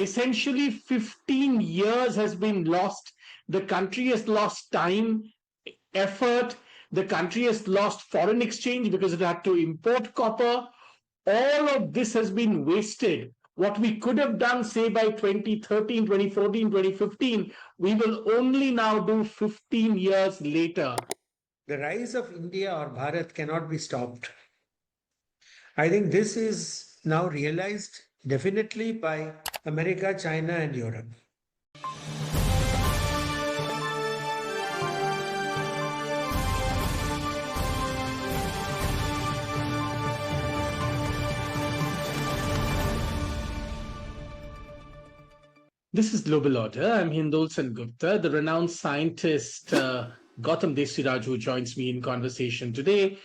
essentially 15 years has been lost. The country has lost time, effort. The country has lost foreign exchange because it had to import copper. All of this has been wasted. What we could have done, say, by 2013, 2014, 2015, we will only now do 15 years later. The rise of India or Bharat cannot be stopped. I think this is now realized definitely by America, China, and Europe. This is Global Order. I'm Hindol Gupta, the renowned scientist Gautam Desiraju joins me in conversation today.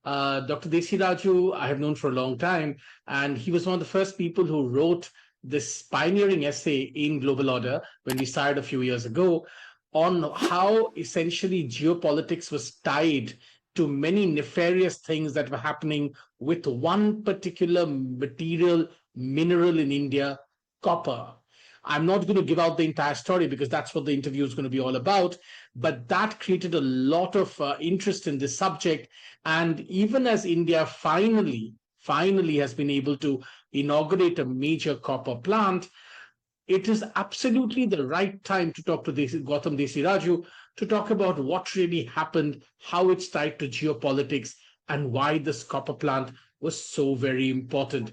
Dr. Desiraju, I have known for a long time, and he was one of the first people who wrote this pioneering essay in Global Order when we started a few years ago on how essentially geopolitics was tied to many nefarious things that were happening with one particular material mineral in India, copper. I'm not going to give out the entire story because that's what the interview is going to be all about. But that created a lot of interest in this subject. And even as India finally has been able to inaugurate a major copper plant, it is absolutely the right time to talk to Gautam Desiraju to talk about what really happened, how it's tied to geopolitics, and why this copper plant was so very important.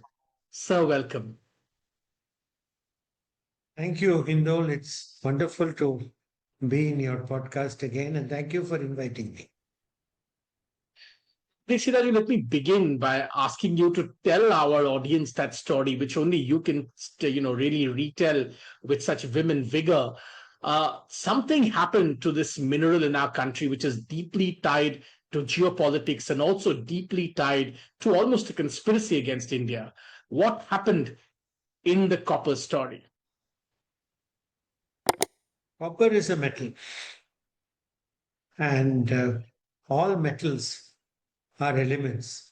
Sir, welcome. Thank you, Hindol. It's wonderful to be in your podcast again, and thank you for inviting me. Desiraju, let me begin by asking you to tell our audience that story, which only you can, really retell with such vim and vigor. Something happened to this mineral in our country, which is deeply tied to geopolitics and also deeply tied to almost a conspiracy against India. What happened in the copper story? Copper is a metal, and all metals are elements,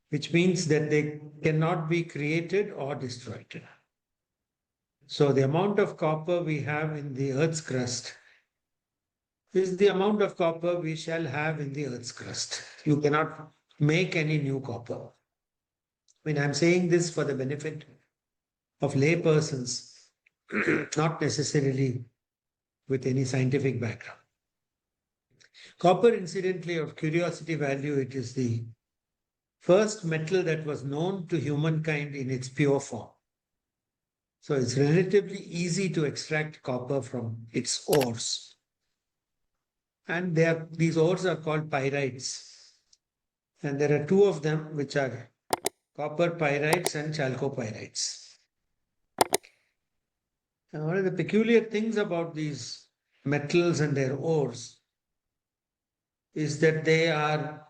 which means that they cannot be created or destroyed. So, the amount of copper we have in the Earth's crust is the amount of copper we shall have in the Earth's crust. You cannot make any new copper. I mean, I'm saying this for the benefit of laypersons, not necessarily with any scientific background. Copper, incidentally, of curiosity value, it is the first metal that was known to humankind in its pure form. So it's relatively easy to extract copper from its ores. And these ores are called pyrites. And there are two of them, which are copper pyrites and chalcopyrites. And one of the peculiar things about these metals and their ores is that they are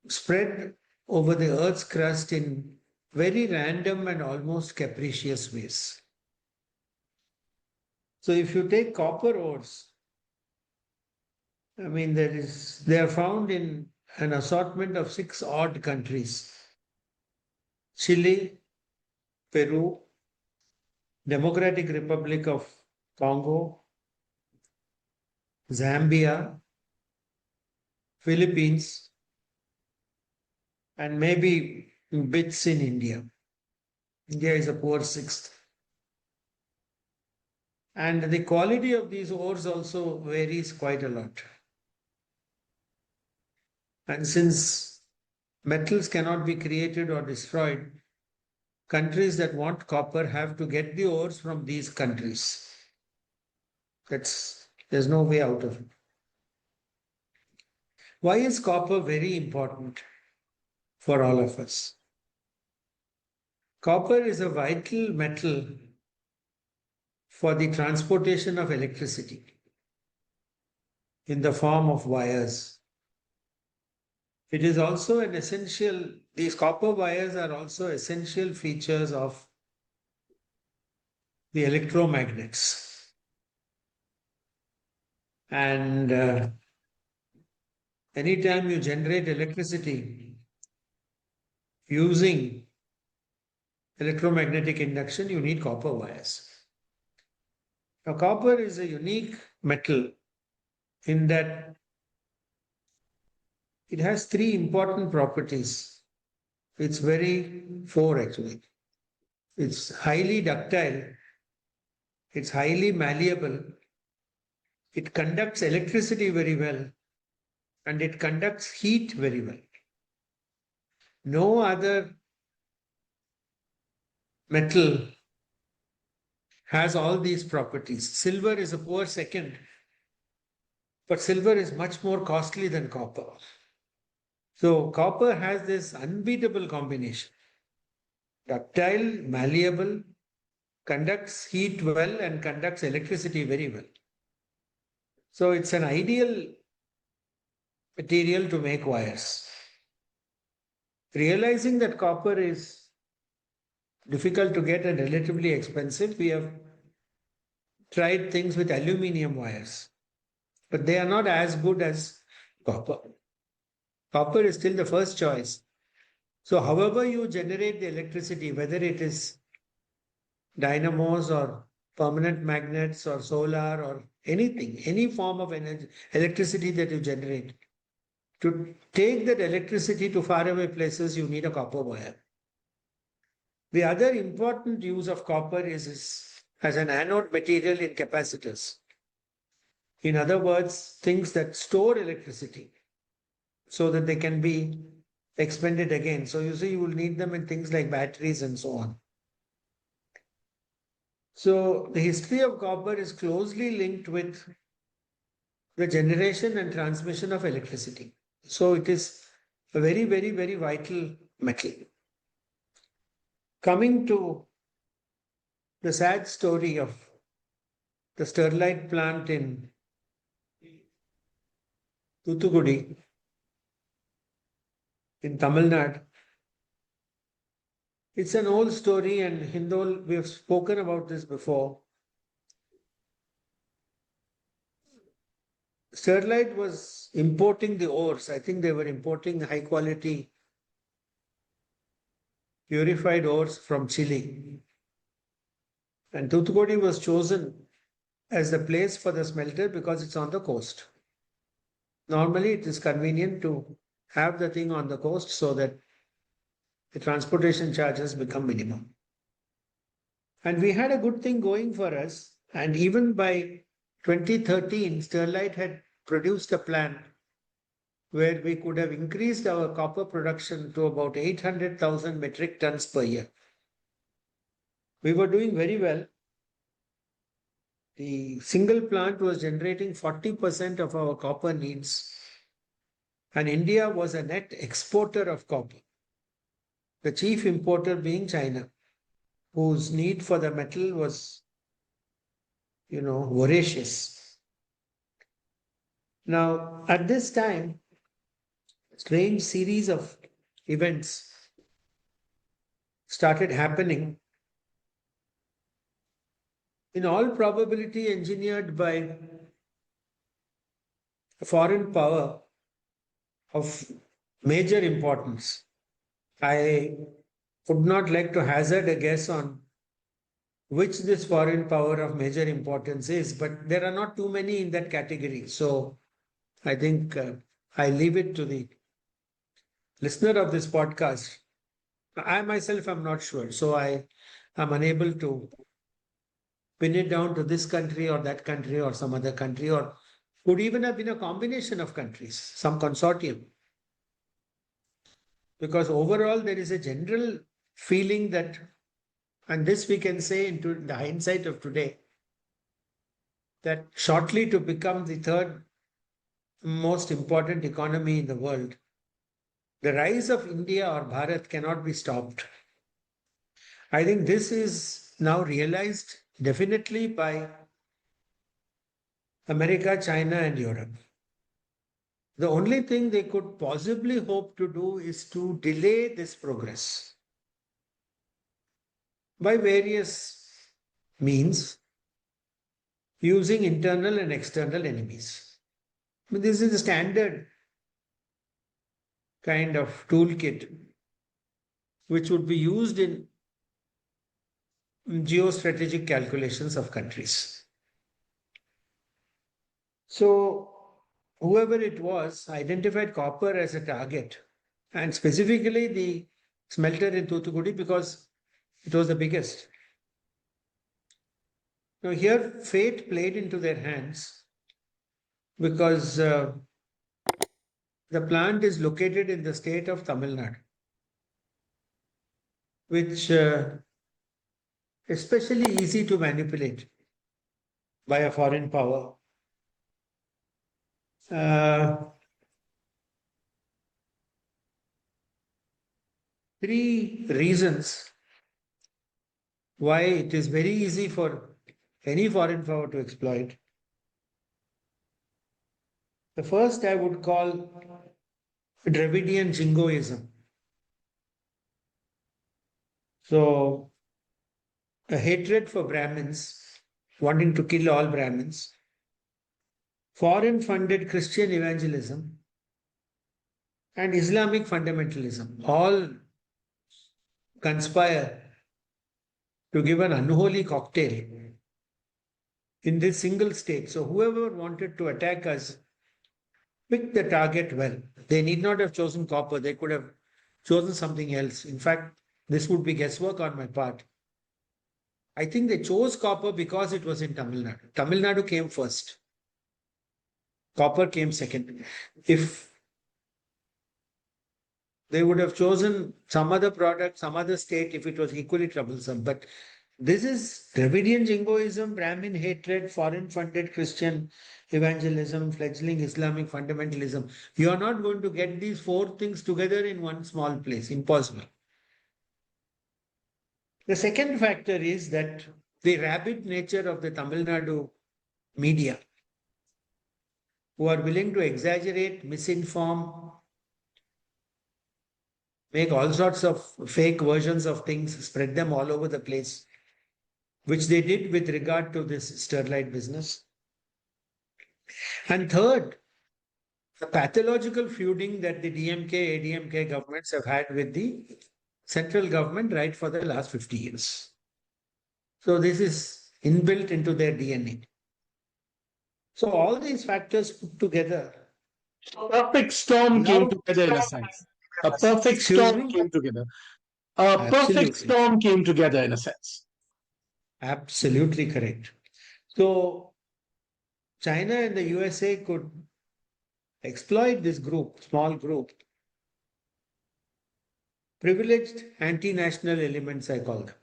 spread over the Earth's crust in very random and almost capricious ways. So if you take copper ores, I mean, they are found in an assortment of 6 odd countries: Chile, Peru, Democratic Republic of Congo, Zambia, Philippines, and maybe bits in India. India is a poor sixth. And the quality of these ores also varies quite a lot. And since metals cannot be created or destroyed, countries that want copper have to get the ores from these countries. There's no way out of it. Why is copper very important for all of us? Copper is a vital metal for the transportation of electricity in the form of wires. It is also an essential, these copper wires are also essential features of the electromagnets. And anytime you generate electricity using electromagnetic induction, you need copper wires. Now, copper is a unique metal in that it has three important properties. It's four actually. It's highly ductile, it's highly malleable, it conducts electricity very well, and it conducts heat very well. No other metal has all these properties. Silver is a poor second, but silver is much more costly than copper. So, copper has this unbeatable combination: ductile, malleable, conducts heat well, and conducts electricity very well. So, it's an ideal material to make wires. Realizing that copper is difficult to get and relatively expensive, we have tried things with aluminium wires, but they are not as good as copper. Copper is still the first choice. So, however you generate the electricity, whether it is dynamos or permanent magnets or solar or anything, any form of energy, electricity that you generate, to take that electricity to faraway places, you need a copper wire. The other important use of copper is as an anode material in capacitors. In other words, things that store electricity so that they can be expended again. So you see, you will need them in things like batteries and so on. So the history of copper is closely linked with the generation and transmission of electricity. So it is a very vital metal. Coming to the sad story of the Sterlite plant in Thoothukudi in Tamil Nadu. It's an old story, and Hindol, we have spoken about this before. Sterlite was importing the ores. I think they were importing high quality purified ores from Chile. And Thoothukudi was chosen as the place for the smelter because it's on the coast. Normally, it is convenient to have the thing on the coast so that the transportation charges become minimum. And we had a good thing going for us. And even by 2013, Sterlite had produced a plan where we could have increased our copper production to about 800,000 metric tons per year. We were doing very well. The single plant was generating 40% of our copper needs. And India was a net exporter of copper, the chief importer being China, whose need for the metal was, voracious. Now, at this time, strange series of events started happening, in all probability engineered by a foreign power of major importance. I would not like to hazard a guess on which this foreign power of major importance is, but there are not too many in that category. So I think I leave it to the listener of this podcast. I myself am not sure. So I am unable to pin it down to this country or that country or some other country, or could even have been a combination of countries, some consortium. Because overall, there is a general feeling that, and this we can say into the hindsight of today, that shortly to become the third most important economy in the world, the rise of India or Bharat cannot be stopped. I think this is now realized definitely by America, China, and Europe. The only thing they could possibly hope to do is to delay this progress by various means, using internal and external enemies. This is the standard kind of toolkit which would be used in geostrategic calculations of countries. So, whoever it was identified copper as a target, and specifically the smelter in Thoothukudi because it was the biggest. Now, here fate played into their hands because the plant is located in the state of Tamil Nadu, which especially easy to manipulate by a foreign power. Three reasons why it is very easy for any foreign power to exploit. The first I would call Dravidian jingoism. So, a hatred for Brahmins, wanting to kill all Brahmins, foreign funded Christian evangelism, and Islamic fundamentalism all conspire to give an unholy cocktail in this single state. So, whoever wanted to attack us picked the target well. They need not have chosen copper, they could have chosen something else. In fact, this would be guesswork on my part. I think they chose copper because it was in Tamil Nadu. Tamil Nadu came first. Copper came second. If they would have chosen some other product, some other state, if it was equally troublesome. But this is Dravidian jingoism, Brahmin hatred, foreign funded Christian evangelism, fledgling Islamic fundamentalism. You are not going to get these four things together in one small place. Impossible. The second factor is that the rabid nature of the Tamil Nadu media, who are willing to exaggerate, misinform, make all sorts of fake versions of things, spread them all over the place, which they did with regard to this Sterlite business. And third, the pathological feuding that the DMK, ADMK governments have had with the central government right for the last 50 years. So this is inbuilt into their DNA. So all these factors put together. A perfect storm came Now, together in a sense. A perfect excuse storm me? came together. A perfect Absolutely. storm came together in a sense. Absolutely correct. So China and the USA could exploit this group, small group, privileged anti-national elements, I call them.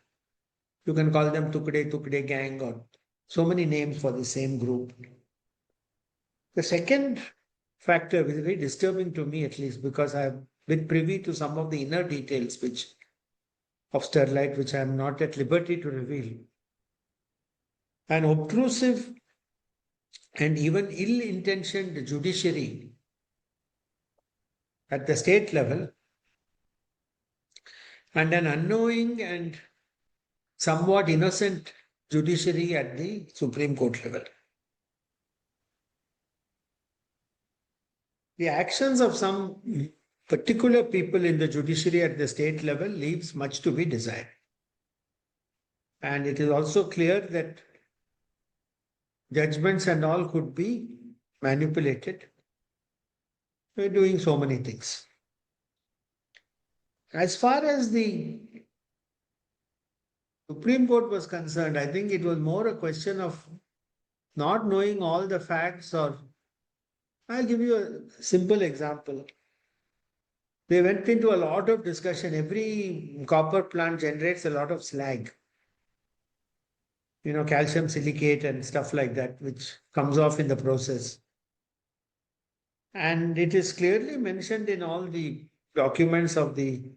You can call them Tukde gang or so many names for the same group. The second factor is very disturbing to me, at least, because I've been privy to some of the inner details of Sterlite, which I am not at liberty to reveal. An obtrusive and even ill-intentioned judiciary at the state level and an unknowing and somewhat innocent judiciary at the Supreme Court level. The actions of some particular people in the judiciary at the state level leaves much to be desired. And it is also clear that judgments and all could be manipulated by doing so many things. As far as the Supreme Court was concerned, I think it was more a question of not knowing all the facts, or I'll give you a simple example. They went into a lot of discussion. Every copper plant generates a lot of slag, calcium silicate and stuff like that, which comes off in the process. And it is clearly mentioned in all the documents of the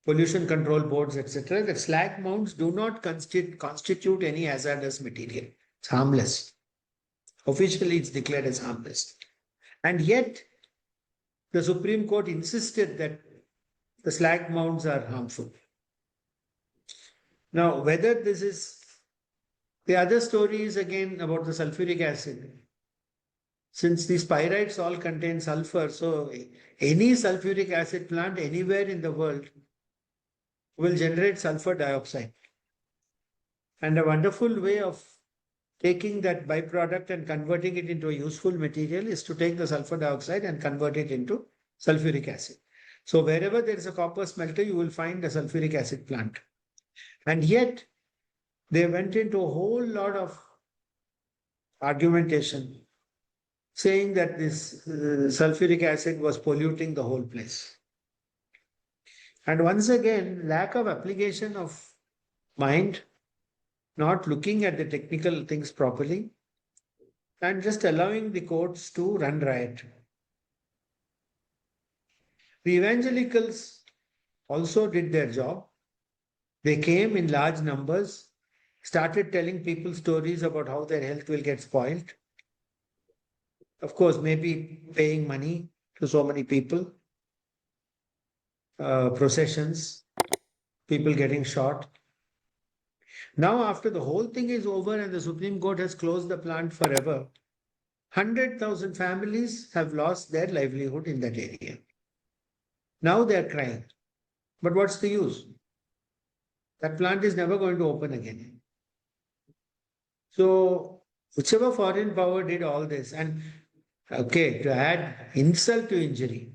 pollution control boards, etc., that slag mounds do not constitute any hazardous material. It's harmless. Officially, it's declared as harmless. And yet, the Supreme Court insisted that the slag mounds are harmful. Now, whether this is the other story is again about the sulfuric acid. Since these pyrites all contain sulfur, so any sulfuric acid plant anywhere in the world will generate sulfur dioxide. And a wonderful way of taking that byproduct and converting it into a useful material is to take the sulfur dioxide and convert it into sulfuric acid. So wherever there is a copper smelter, you will find a sulfuric acid plant. And yet they went into a whole lot of argumentation saying that this sulfuric acid was polluting the whole place. And once again, lack of application of mind, not looking at the technical things properly, and just allowing the courts to run riot. The evangelicals also did their job. They came in large numbers, started telling people stories about how their health will get spoiled. Of course, maybe paying money to so many people, processions, people getting shot. Now, after the whole thing is over and the Supreme Court has closed the plant forever, 100,000 families have lost their livelihood in that area. Now they are crying. But what's the use? That plant is never going to open again. So, whichever foreign power did all this, and okay, to add insult to injury,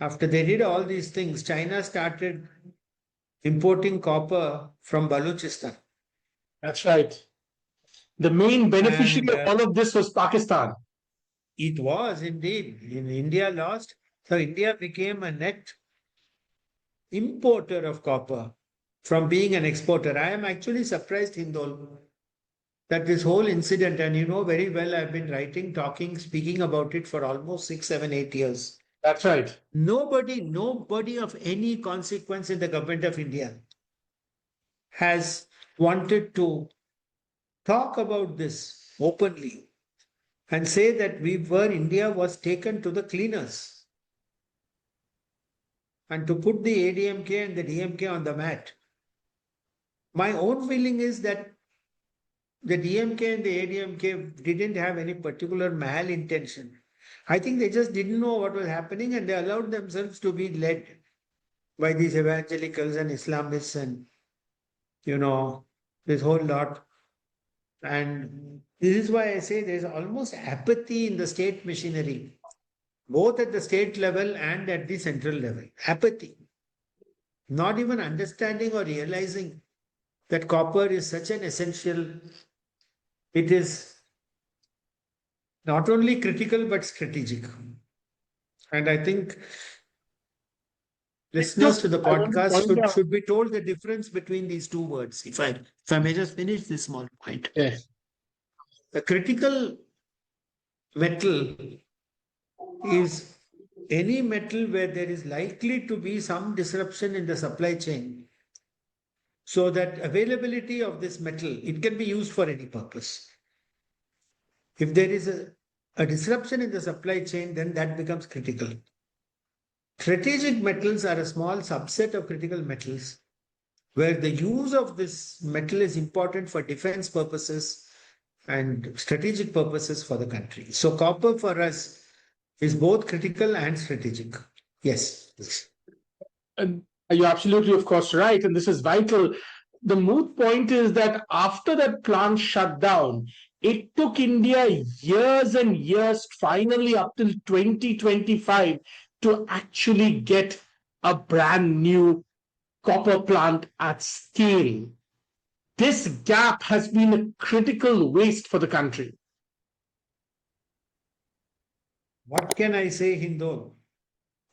after they did all these things, China started importing copper from Balochistan. That's right. The main beneficiary of all of this was Pakistan. It was indeed. In India lost. So India became a net importer of copper from being an exporter. I am actually surprised, Hindol, that this whole incident, and you know very well, I've been writing, talking, speaking about it for almost 6, 7, 8 years. That's right. Nobody of any consequence in the government of India has wanted to talk about this openly and say that India was taken to the cleaners and to put the ADMK and the DMK on the mat. My own feeling is that the DMK and the ADMK didn't have any particular malintention. I think they just didn't know what was happening and they allowed themselves to be led by these evangelicals and Islamists and, you know, this whole lot. And this is why I say there's almost apathy in the state machinery, both at the state level and at the central level. Apathy. Not even understanding or realizing that copper is such an essential, it is not only critical but strategic. And I think listeners to the podcast should be told the difference between these two words. If I may just finish this small point. Yes. A critical metal is any metal where there is likely to be some disruption in the supply chain, so that availability of this metal, it can be used for any purpose. If there is a disruption in the supply chain, then that becomes critical. Strategic metals are a small subset of critical metals where the use of this metal is important for defense purposes and strategic purposes for the country. So copper for us is both critical and strategic. Yes. And you're absolutely, of course, right. And this is vital. The moot point is that after that plant shut down, it took India years and years, finally up till 2025, to actually get a brand new copper plant at scale. This gap has been a critical waste for the country. What can I say, Hindol?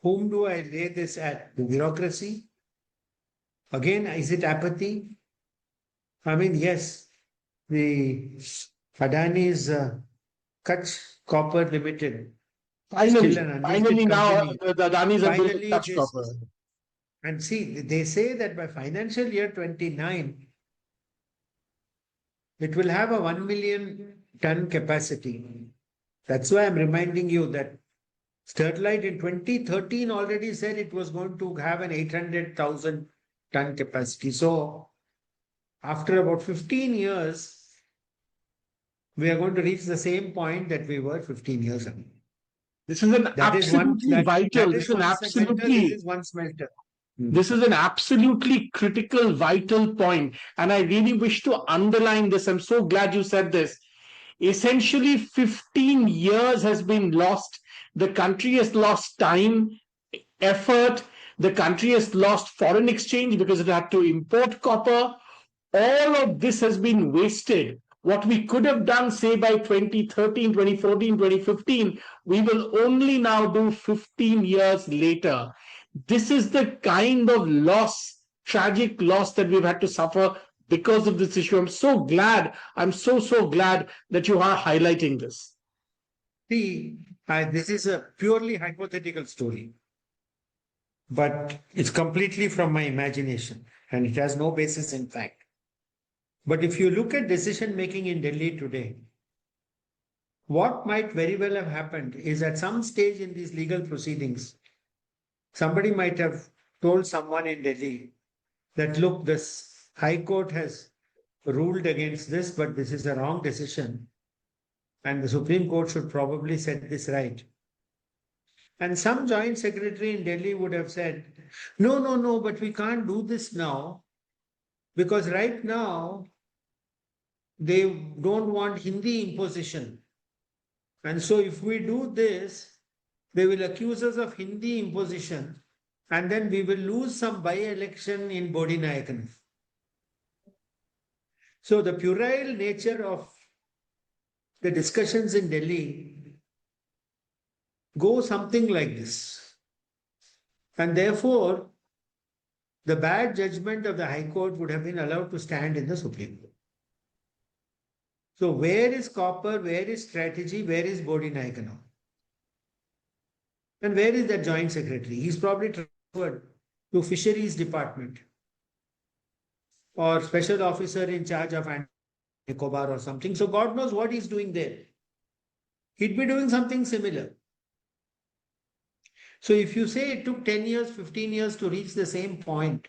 Whom do I lay this at? The bureaucracy? Again, is it apathy? I mean, yes, the Adani's Kutch Copper Limited. Finally now the Adanis have built Kutch Copper. And see, they say that by financial year 29, it will have a 1 million ton capacity. That's why I'm reminding you that Sterlite in 2013 already said it was going to have an 800,000 ton capacity. So after about 15 years, we are going to reach the same point that we were 15 years ago. This is an absolutely vital. This is an absolutely. This is one smelter. This is an absolutely critical, vital point, and I really wish to underline this. I'm so glad you said this. Essentially, 15 years has been lost. The country has lost time, effort. The country has lost foreign exchange because it had to import copper. All of this has been wasted. What we could have done, say, by 2013, 2014, 2015, we will only now do 15 years later. This is the kind of loss, tragic loss that we've had to suffer because of this issue. I'm so glad, I'm so glad that you are highlighting this. See, this is a purely hypothetical story, but it's completely from my imagination and it has no basis in fact. But if you look at decision making in Delhi today, what might very well have happened is at some stage in these legal proceedings, somebody might have told someone in Delhi that, look, this High Court has ruled against this, but this is a wrong decision. And the Supreme Court should probably set this right. And some joint secretary in Delhi would have said, no, but we can't do this now because right now they don't want Hindi imposition. And so if we do this, they will accuse us of Hindi imposition and then we will lose some by-election in Bodhinayakan. So the puerile nature of the discussions in Delhi go something like this. And therefore, the bad judgment of the High Court would have been allowed to stand in the Supreme Court. So where is copper, where is strategy, where is Bodhinayakan? And where is that joint secretary? He's probably transferred to Fisheries Department or special officer in charge of Nicobar or something. So God knows what he's doing there. He'd be doing something similar. So if you say it took 10 years, 15 years to reach the same point,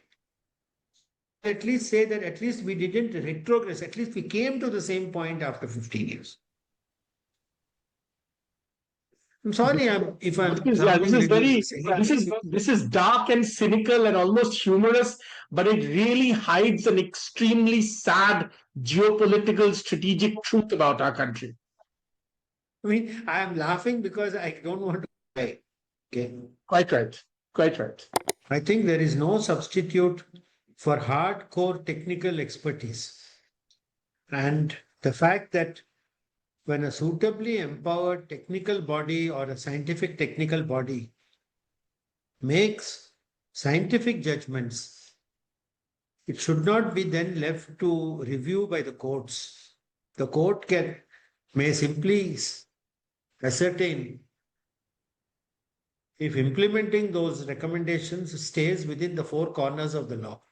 at least say that at least we didn't retrogress, at least we came to the same point after 15 years. I'm sorry if I'm this is dark and cynical and almost humorous, but it really hides an extremely sad geopolitical strategic truth about our country. I mean, I am laughing because I don't want to cry. Okay. Quite right. Quite right. I think there is no substitute for hardcore technical expertise. And the fact that when a suitably empowered technical body or a scientific technical body makes scientific judgments, it should not be then left to review by the courts. The court may simply ascertain if implementing those recommendations stays within the four corners of the law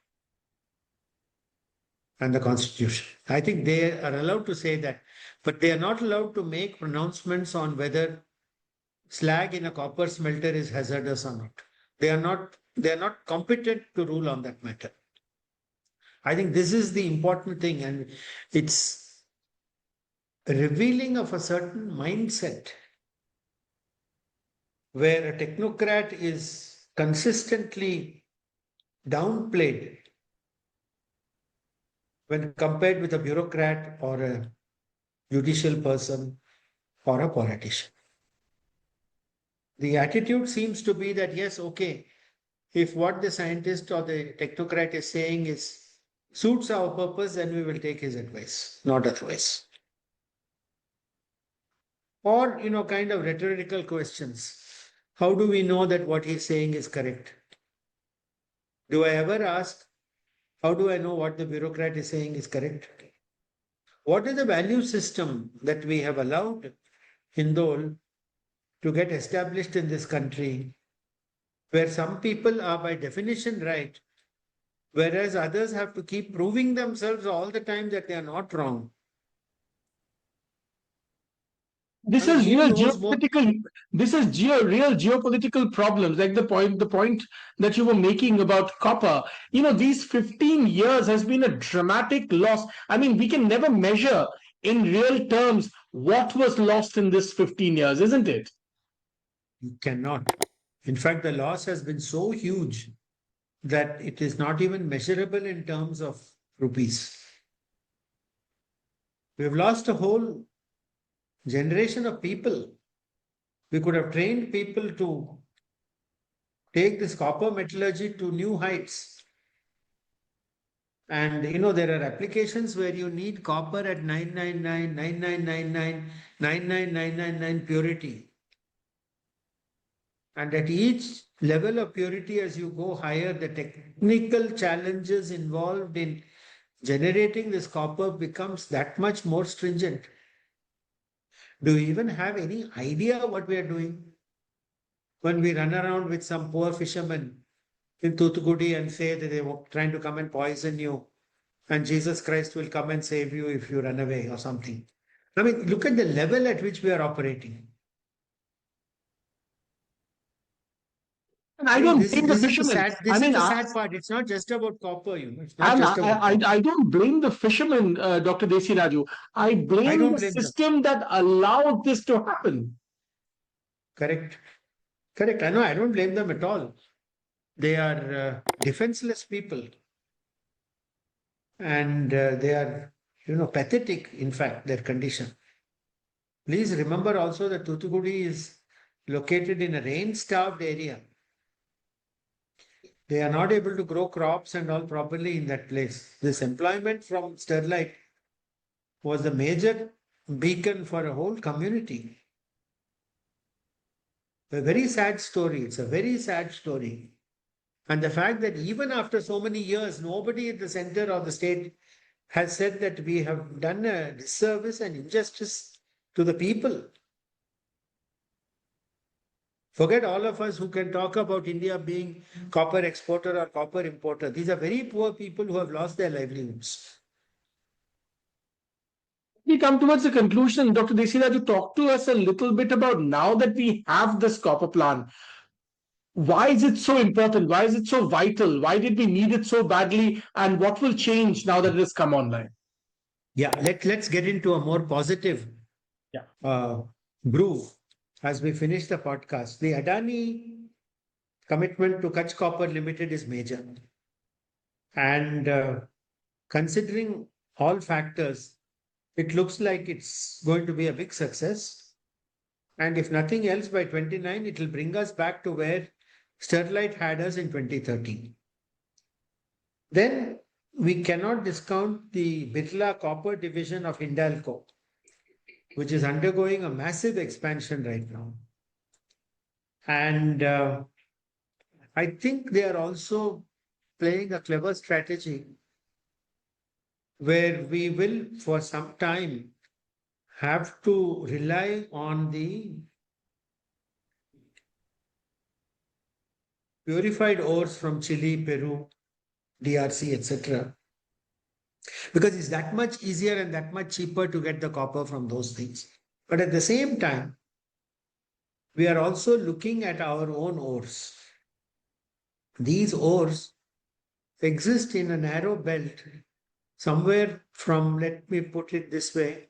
and the Constitution. I think they are allowed to say that, but they are not allowed to make pronouncements on whether slag in a copper smelter is hazardous or not. They are not competent to rule on that matter. I think this is the important thing, and it's revealing of a certain mindset where a technocrat is consistently downplayed when compared with a bureaucrat or a judicial person or a politician. The attitude seems to be that, yes, okay, if what the scientist or the technocrat is saying suits our purpose, then we will take his advice, not otherwise. Or, kind of rhetorical questions. How do we know that what he's saying is correct? Do I ever ask, how do I know what the bureaucrat is saying is correct? What is the value system that we have allowed Hindol to get established in this country, where some people are by definition right, whereas others have to keep proving themselves all the time that they are not wrong? This is real geopolitical. This is real geopolitical problems, like the point that you were making about copper. These 15 years has been a dramatic loss. I mean, we can never measure in real terms what was lost in this 15 years, isn't it? You cannot. In fact, the loss has been so huge that it is not even measurable in terms of rupees. We've lost a whole generation of people. We could have trained people to take this copper metallurgy to new heights. And there are applications where you need copper at 999, 9999, 99999 purity. And at each level of purity, as you go higher, the technical challenges involved in generating this copper becomes that much more stringent. Do you even have any idea what we are doing? When we run around with some poor fishermen in Thoothukudi and say that they were trying to come and poison you, and Jesus Christ will come and save you if you run away or something. I mean, look at the level at which we are operating. And I don't This blame the is the fishermen. sad. This is the sad part. It's not just about copper, It's not and just about copper. I don't blame the fishermen, Dr. Desiraju. I blame don't the blame them. system that allowed this to happen. Correct. Correct. I know. I don't blame them at all. They are defenseless people. And they are, pathetic, in fact, their condition. Please remember also that Thoothukudi is located in a rain-starved area. They are not able to grow crops and all properly in that place. This employment from Sterlite was the major beacon for a whole community. A very sad story. It's a very sad story. And the fact that even after so many years, nobody at the center of the state has said that we have done a disservice and injustice to the people. Forget all of us who can talk about India being copper exporter or copper importer. These are very poor people who have lost their livelihoods. We come towards the conclusion. Dr. Desiraju, talk to us a little bit about, now that we have this copper plant, why is it so important? Why is it so vital? Why did we need it so badly? And what will change now that it has come online? Yeah, let's get into a more positive groove as we finish the podcast. The Adani commitment to Kutch Copper Limited is major. And considering all factors, it looks like it's going to be a big success. And if nothing else, by 29, it will bring us back to where Sterlite had us in 2013. Then we cannot discount the Birla Copper division of Hindalco, which is undergoing a massive expansion right now. And I think they are also playing a clever strategy where we will, for some time, have to rely on the purified ores from Chile, Peru, DRC, etc. Because it's that much easier and that much cheaper to get the copper from those things. But at the same time, we are also looking at our own ores. These ores exist in a narrow belt somewhere from, let me put it this way,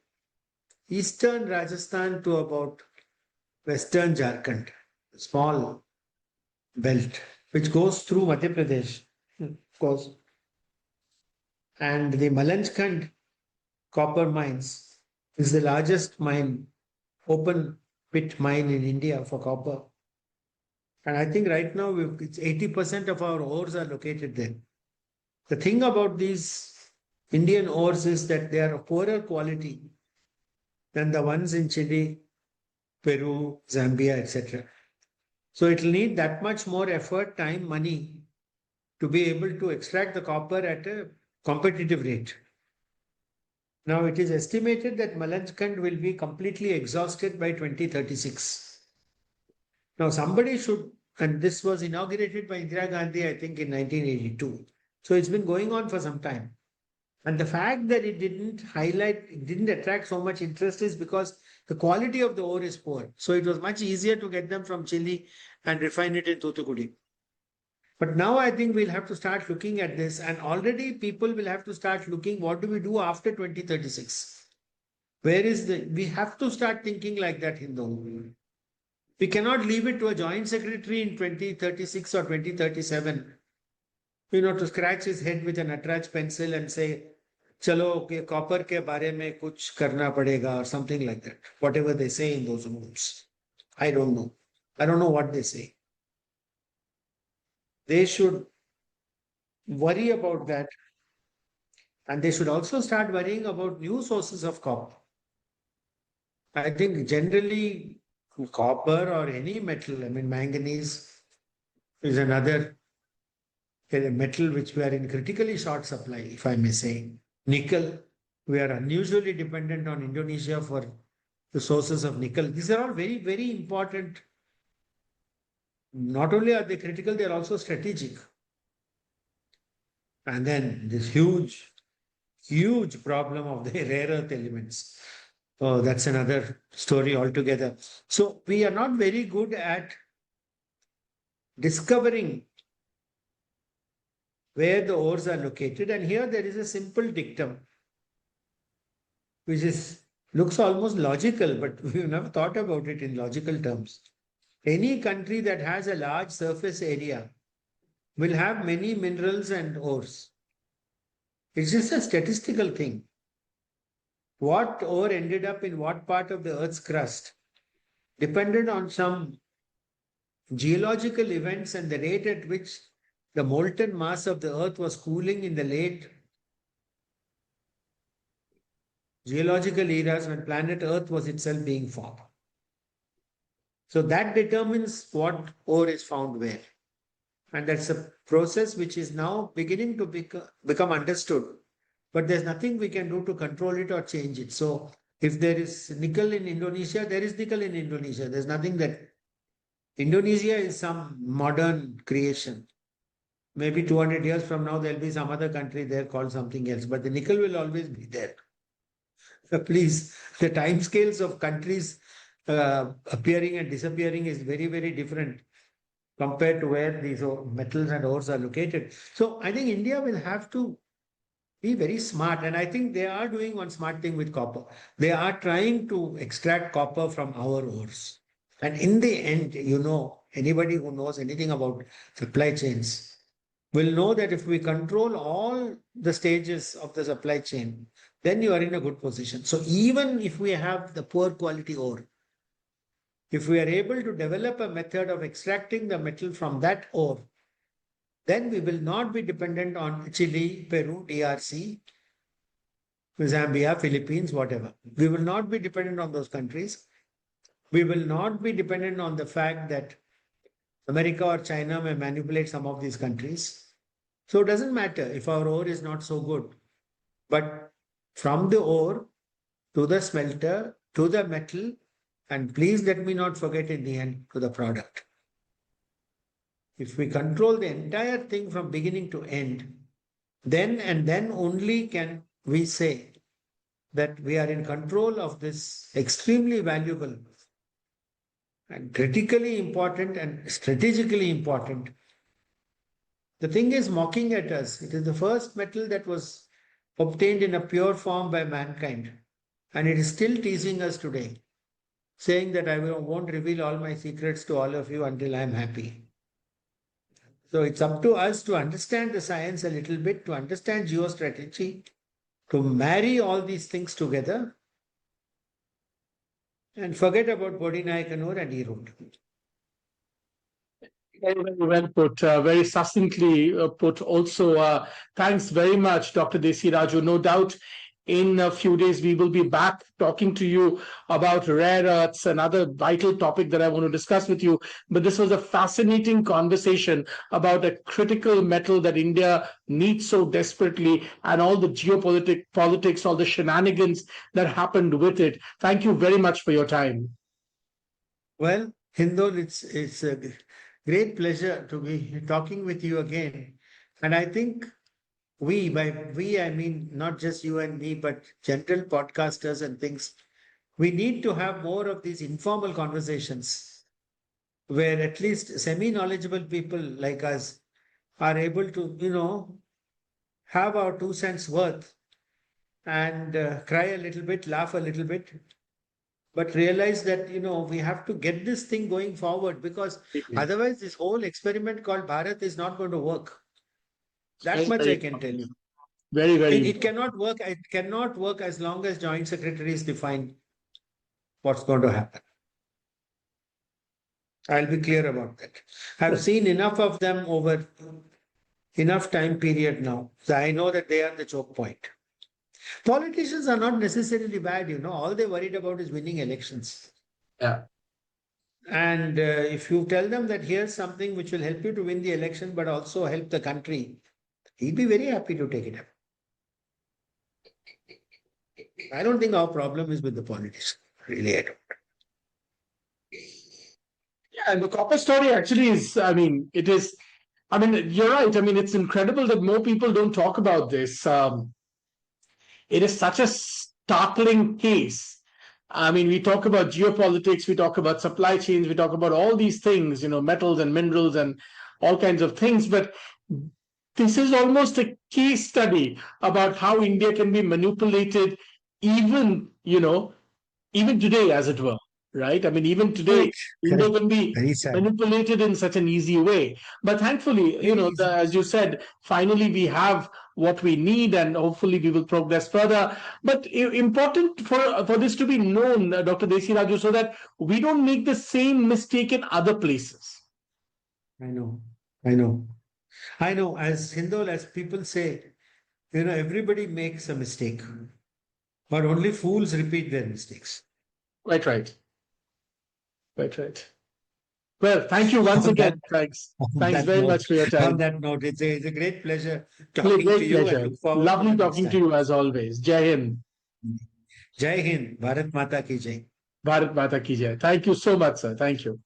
eastern Rajasthan to about western Jharkhand, a small belt which goes through Madhya Pradesh, of course. And the Malanjkhand copper mines is the largest mine, open pit mine in India for copper. And I think right now it's 80% of our ores are located there. The thing about these Indian ores is that they are of poorer quality than the ones in Chile, Peru, Zambia, etc. So it will need that much more effort, time, money to be able to extract the copper at a competitive rate. Now it is estimated that Malanjkhand will be completely exhausted by 2036. Now somebody should, and this was inaugurated by Indira Gandhi, I think in 1982. So it's been going on for some time. And the fact that it didn't attract so much interest is because the quality of the ore is poor. So it was much easier to get them from Chile and refine it in Thoothukudi. But now I think we'll have to start looking at this, and already people will have to start looking, what do we do after 2036? We have to start thinking like that, Hindu. We cannot leave it to a joint secretary in 2036 or 2037 to scratch his head with an Nataraj pencil and say, chalo, copper ke bare mein kuch karna padega, or something like that. Whatever they say in those rooms. I don't know. I don't know what they say. They should worry about that. And they should also start worrying about new sources of copper. I think generally copper or any metal, I mean, manganese is another metal which we are in critically short supply, if I may say. Nickel, we are unusually dependent on Indonesia for the sources of nickel. These are all very, very important. Not only are they critical, they are also strategic. And then this huge, huge problem of the rare earth elements. Oh, that's another story altogether. So we are not very good at discovering where the ores are located. And here there is a simple dictum, which looks almost logical, but we've never thought about it in logical terms. Any country that has a large surface area will have many minerals and ores. It's just a statistical thing. What ore ended up in what part of the Earth's crust depended on some geological events and the rate at which the molten mass of the Earth was cooling in the late geological eras when planet Earth was itself being formed. So that determines what ore is found where. And that's a process which is now beginning to become understood. But there's nothing we can do to control it or change it. So if there is nickel in Indonesia, there is nickel in Indonesia. There's nothing that Indonesia is some modern creation. Maybe 200 years from now, there'll be some other country there called something else, but the nickel will always be there. So please, the timescales of countries appearing and disappearing is very, very different compared to where these metals and ores are located. So I think India will have to be very smart. And I think they are doing one smart thing with copper. They are trying to extract copper from our ores. And in the end, anybody who knows anything about supply chains will know that if we control all the stages of the supply chain, then you are in a good position. So even if we have the poor quality ore, if we are able to develop a method of extracting the metal from that ore, then we will not be dependent on Chile, Peru, DRC, Zambia, Philippines, whatever. We will not be dependent on those countries. We will not be dependent on the fact that America or China may manipulate some of these countries. So it doesn't matter if our ore is not so good. But from the ore to the smelter, to the metal, and please let me not forget in the end to the product. If we control the entire thing from beginning to end, then and then only can we say that we are in control of this extremely valuable and critically important and strategically important. The thing is mocking at us. It is the first metal that was obtained in a pure form by mankind. And it is still teasing us today, saying that I won't reveal all my secrets to all of you until I'm happy. So it's up to us to understand the science a little bit, to understand geostrategy, to marry all these things together and forget about Bodinaikanur and Erode. Very, very well put, very succinctly put. Also, thanks very much, Dr. Desiraju. No doubt in a few days we will be back talking to you about rare earths, another vital topic that I want to discuss with you. But this was a fascinating conversation about a critical metal that India needs so desperately, and all the politics, all the shenanigans that happened with it. Thank you very much for your time. Well, Hindol, it's a great pleasure to be talking with you again. And I think by we, I mean not just you and me, but general podcasters and things, we need to have more of these informal conversations where at least semi-knowledgeable people like us are able to, have our 2 cents worth and cry a little bit, laugh a little bit, but realize that, we have to get this thing going forward because otherwise this whole experiment called Bharat is not going to work. That Very, much I very can tell you. very, very It important. cannot work. It cannot work as long as joint secretaries define what's going to happen. I'll be clear about that. I've seen enough of them over enough time period now. So I know that they are the choke point. Politicians are not necessarily bad, you know. All they're worried about is winning elections. Yeah. And if you tell them that here's something which will help you to win the election, but also help the country, he'll be very happy to take it up. I don't think our problem is with the politics. Really, I don't. Yeah, and the copper story actually is, I mean, it is, I mean, you're right. I mean, it's incredible that more people don't talk about this. It is such a startling case. I mean, we talk about geopolitics, we talk about supply chains, we talk about all these things, you know, metals and minerals and all kinds of things. But this is almost a case study about how India can be manipulated, even, you know, even today, as it were, right? I mean, even today, Correct. India Correct. can be Very sad. manipulated in such an easy way. But thankfully, you Very know, easy. as you said, finally we have what we need, and hopefully we will progress further. But important for this to be known, Dr. Desiraju, so that we don't make the same mistake in other places. I know. I know. I know. As Hindol, as people say, you know, everybody makes a mistake, but only fools repeat their mistakes. Right, right, right, right. Well, thank you once On that, again. Thanks. on Thanks that very note, much for your time. it's a great pleasure talking to Great you and pleasure. look forward for the Lovely next talking to time. you as always. Jai Hind. Jai Hind, Bharat Mata ki Jai. Bharat Mata ki jai. Thank you so much, sir. Thank you.